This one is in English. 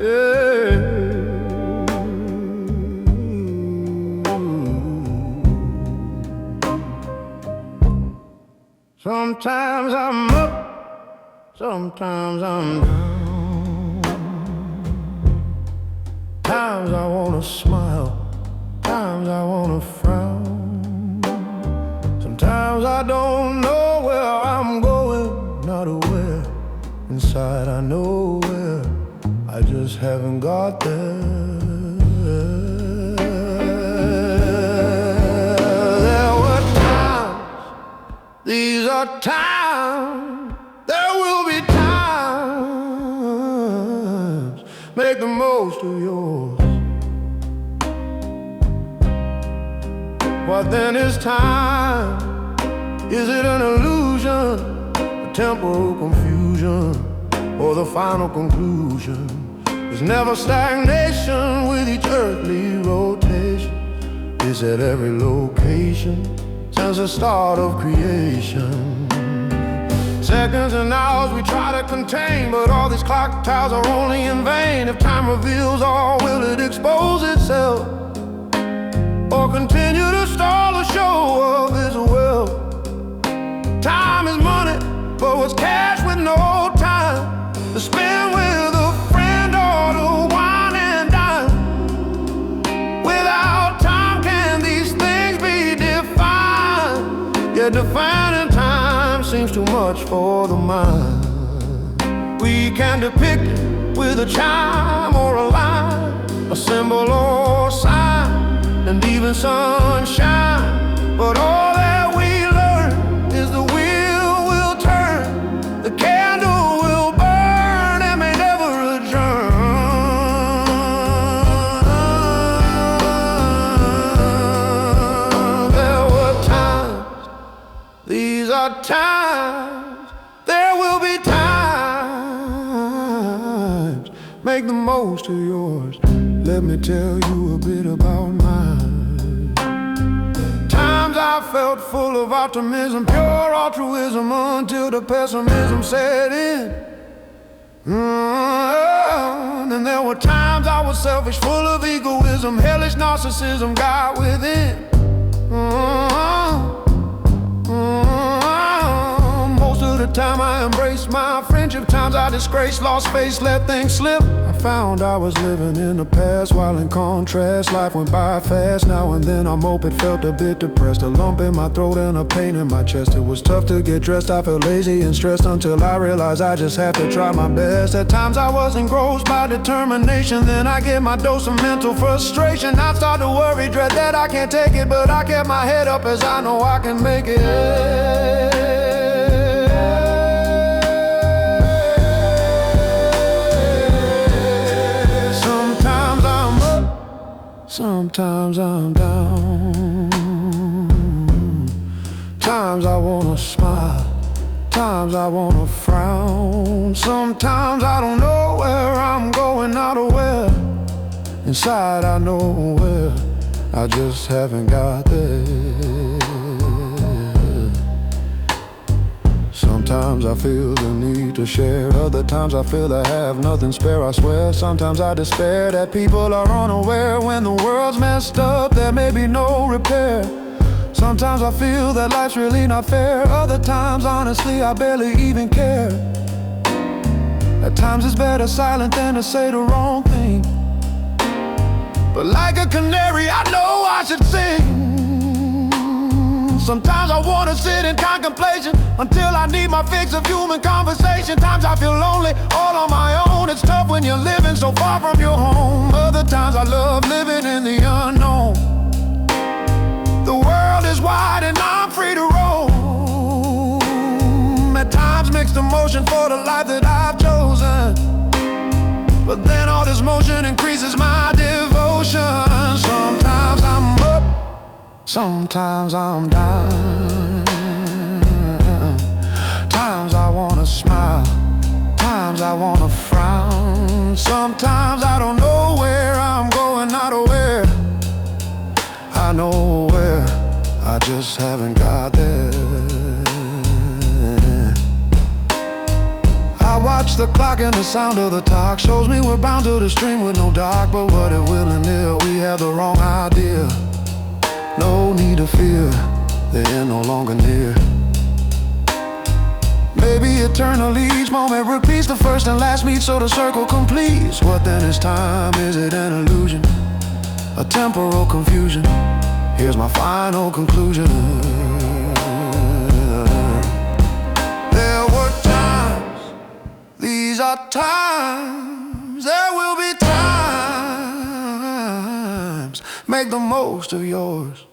Yeah. Sometimes I'm up, sometimes I'm down. Times I wanna smile, times I wanna frown. Sometimes I don't know where I'm going, not aware. Inside I know where, I just haven't got there. There were times, these are times, there will be times. Make the most of yours. What then is time? Is it an illusion, a temporal confusion, or the final conclusion? There's never stagnation with each earthly rotation. It's at every location since the start of creation. Seconds and hours we try to contain, but all these clock towers are only in vain. If time reveals all, will it expose itself, or continue to stall the show of its will? Time is money, but what's cash with no time to spend with a friend or to wine and dine? Without time, can these things be defined? Yet defining time seems too much for the mind. We can depict it with a chime or a line, a symbol or sign, and even sunshine. But all that we learn is the wheel will turn, the candle will burn and may never adjourn. There were times, these are times, there will be times. Make the most of yours. Let me tell you a bit about mine. Times I felt full of optimism, pure altruism, until the pessimism set in. And there were times I was selfish, full of egoism, hellish narcissism got within. Most of the time I embraced my friendship, times I disgraced, lost face, let things slip. I found I was living in the past, while in contrast life went by fast. Now and then I moped, felt a bit depressed, a lump in my throat and a pain in my chest. It was tough to get dressed, I felt lazy and stressed, until I realized I just have to try my best. At times I was engrossed by determination, then I get my dose of mental frustration. I start to worry, dread that I can't take it, but I kept my head up as I know I can make it. Sometimes I'm down. Times I wanna smile, times I wanna frown. Sometimes I don't know where I'm going, not aware. Inside I know where, I just haven't got there. Sometimes I feel the need to share, other times I feel I have nothing spare, I swear. Sometimes I despair that people are unaware. When the world's messed up, there may be no repair. Sometimes I feel that life's really not fair, other times honestly I barely even care. At times it's better silent than to say the wrong thing, but like a canary I know I should sing. Sometimes I wanna sit in contemplation until I need my fix of human conversation. Times I feel lonely, all on my own. It's tough when you're living so far from your home. Other times I love living in the unknown. The world is wide and I'm free to roam. At times mixed emotion for the life that I've chosen, but then all this motion increases my devotion. Sometimes I'm up, sometimes I'm down. Times I wanna smile, times I wanna frown. Sometimes I don't know where I'm going, not aware. I know where, I just haven't got there. I watch the clock and the sound of the talk shows me we're bound to the stream with no dock. But what it will and ill, we have the wrong idea. No need to fear, the end no longer near. Maybe eternally each moment repeats the first and last meet, so the circle completes. What then is time? Is it an illusion? A temporal confusion? Here's my final conclusion. There were times, these are times, there will be times. Make the most of yours.